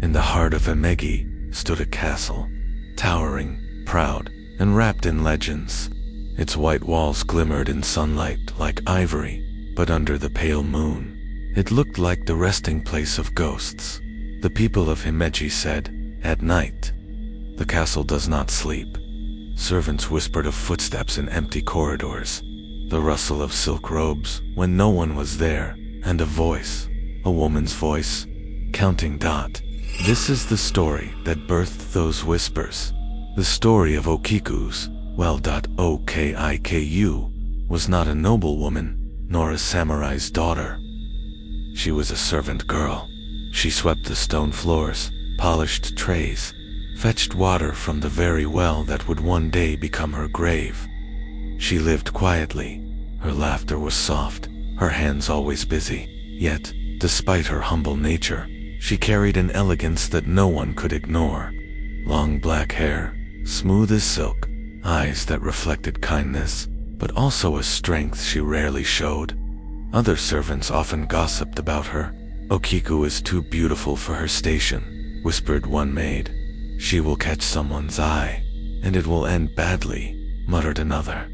In the heart of Emegi stood a castle, towering, proud, and wrapped in legends. Its white walls glimmered in sunlight like ivory, but under the pale moon, it looked like the resting place of ghosts. The people of Himeji said, at night, the castle does not sleep. Servants whispered of footsteps in empty corridors, the rustle of silk robes when no one was there, and a woman's voice, counting dot. This is the story that birthed those whispers. The story of Okiku's, Okiku, was not a noblewoman, nor a samurai's daughter. She was a servant girl. She swept the stone floors, polished trays, fetched water from the very well that would one day become her grave. She lived quietly. Her laughter was soft, her hands always busy. Yet, despite her humble nature, she carried an elegance that no one could ignore. Long black hair, smooth as silk, eyes that reflected kindness, but also a strength she rarely showed. Other servants often gossiped about her. Okiku is too beautiful for her station, whispered one maid. She will catch someone's eye, and it will end badly, muttered another.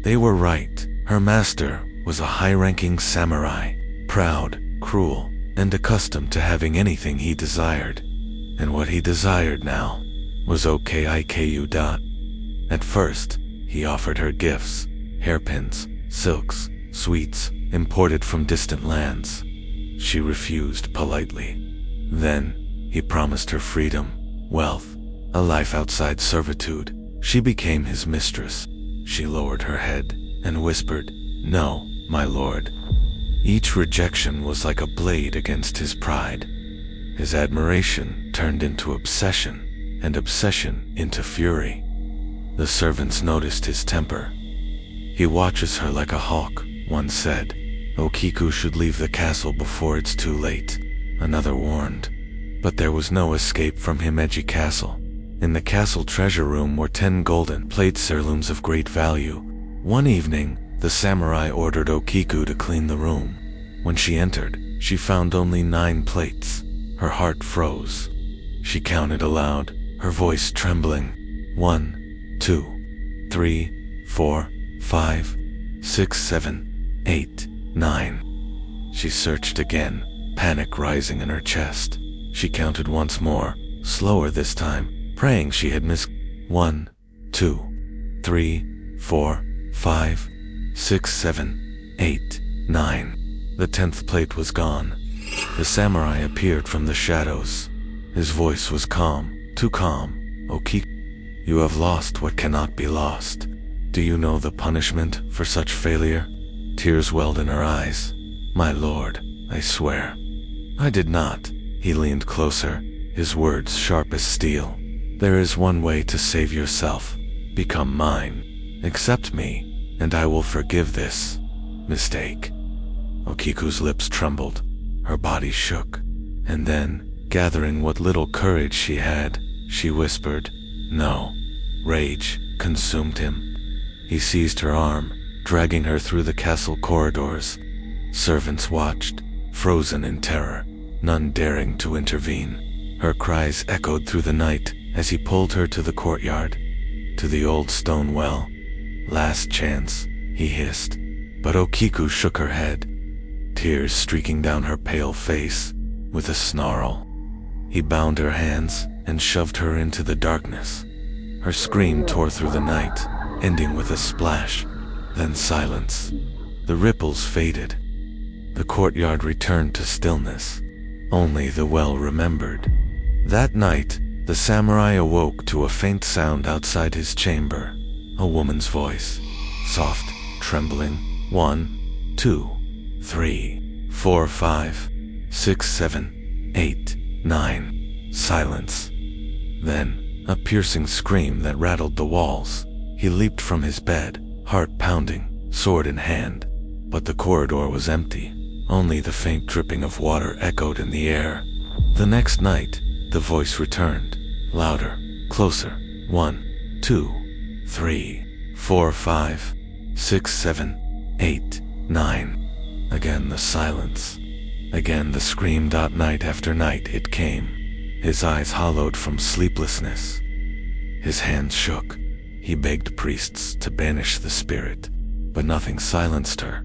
They were right. Her master was a high-ranking samurai, proud, cruel, and accustomed to having anything he desired. And what he desired now was Okiku. At first, he offered her gifts, hairpins, silks, sweets, imported from distant lands. She refused politely. Then, he promised her freedom, wealth, a life outside servitude. She became his mistress. She lowered her head and whispered, "No, my lord." Each rejection was like a blade against his pride. His admiration turned into obsession, and obsession into fury. The servants noticed his temper. "He watches her like a hawk," one said. "Okiku should leave the castle before it's too late," another warned. But there was no escape from Himeji Castle. In the castle treasure room were 10 golden plate heirlooms of great value. One evening, the samurai ordered Okiku to clean the room. When she entered, she found only 9 plates. Her heart froze. She counted aloud, her voice trembling. 1, 2, 3, 4, 5, 6, 7, 8, 9. She searched again, panic rising in her chest. She counted once more, slower this time, praying she had missed. 1, 2, 3, 4, 5, 6, 7, 8, 9. The 10th plate was gone. The samurai appeared from the shadows. His voice was calm, too calm. "Okiku, you have lost what cannot be lost. Do you know the punishment for such failure?" Tears welled in her eyes. "My lord, I swear." "I did not." He leaned closer, his words sharp as steel. "There is one way to save yourself. Become mine. Accept me, and I will forgive this mistake." Okiku's lips trembled, her body shook, and then, gathering what little courage she had, she whispered, "No." Rage consumed him. He seized her arm, dragging her through the castle corridors. Servants watched, frozen in terror, none daring to intervene. Her cries echoed through the night as he pulled her to the courtyard, to the old stone well. "Last chance," he hissed, but Okiku shook her head, tears streaking down her pale face. With a snarl, he bound her hands and shoved her into the darkness. Her scream tore through the night, ending with a splash, then silence. The ripples faded. The courtyard returned to stillness. Only the well remembered. That night, the samurai awoke to a faint sound outside his chamber. A woman's voice, soft, trembling. 1, 2, 3, 4, 5, 6, 7, 8, 9. Silence. Then, a piercing scream that rattled the walls. He leaped from his bed, heart pounding, sword in hand. But the corridor was empty. Only the faint dripping of water echoed in the air. The next night, the voice returned, louder, closer. 1, 2, 3, 4, 5, 6, 7, 8, 9. Again the silence. Again the scream. Night after night it came. his eyes hollowed from sleeplessness. His hands shook. He begged priests to banish the spirit, but nothing silenced her.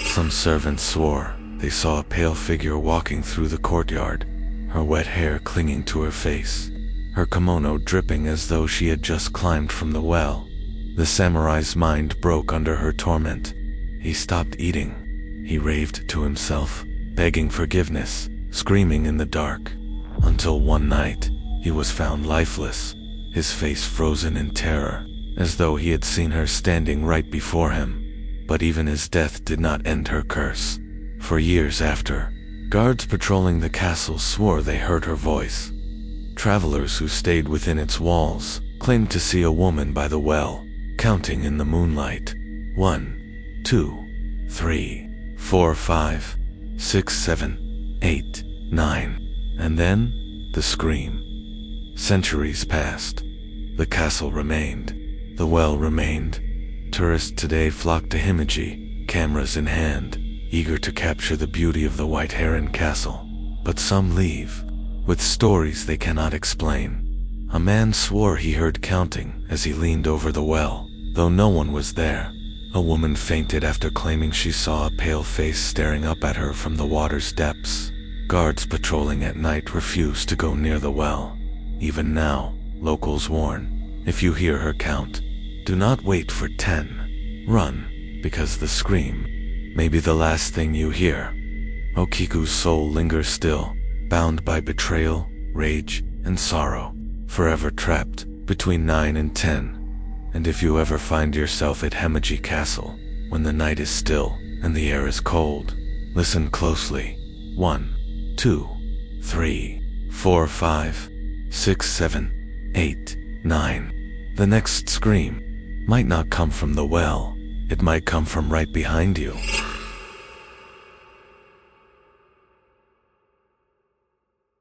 Some servants swore they saw a pale figure walking through the courtyard, her wet hair clinging to her face, her kimono dripping as though she had just climbed from the well. The samurai's mind broke under her torment. He stopped eating. He raved to himself, begging forgiveness, screaming in the dark, until one night he was found lifeless, his face frozen in terror, as though he had seen her standing right before him. But even his death did not end her curse. For years after, guards patrolling the castle swore they heard her voice. Travelers who stayed within its walls claimed to see a woman by the well, counting in the moonlight. 1, 2, 3, 4, 5, 6, 7, 8, 9, and then the scream. Centuries passed. The castle remained. The well remained. Tourists today flock to Himeji, cameras in hand, eager to capture the beauty of the White Heron Castle. But some leave, with stories they cannot explain. A man swore he heard counting as he leaned over the well, though no one was there. A woman fainted after claiming she saw a pale face staring up at her from the water's depths. Guards patrolling at night refuse to go near the well. Even now, locals warn, if you hear her count, do not wait for 10. Run, because the scream may be the last thing you hear. Okiku's soul lingers still, bound by betrayal, rage, and sorrow, forever trapped between 9 and 10. And if you ever find yourself at Himeji Castle, when the night is still and the air is cold, listen closely. 1, 2, 3, 4, 5, 6, 7, 8, 9. The next scream might not come from the well. It might come from right behind you.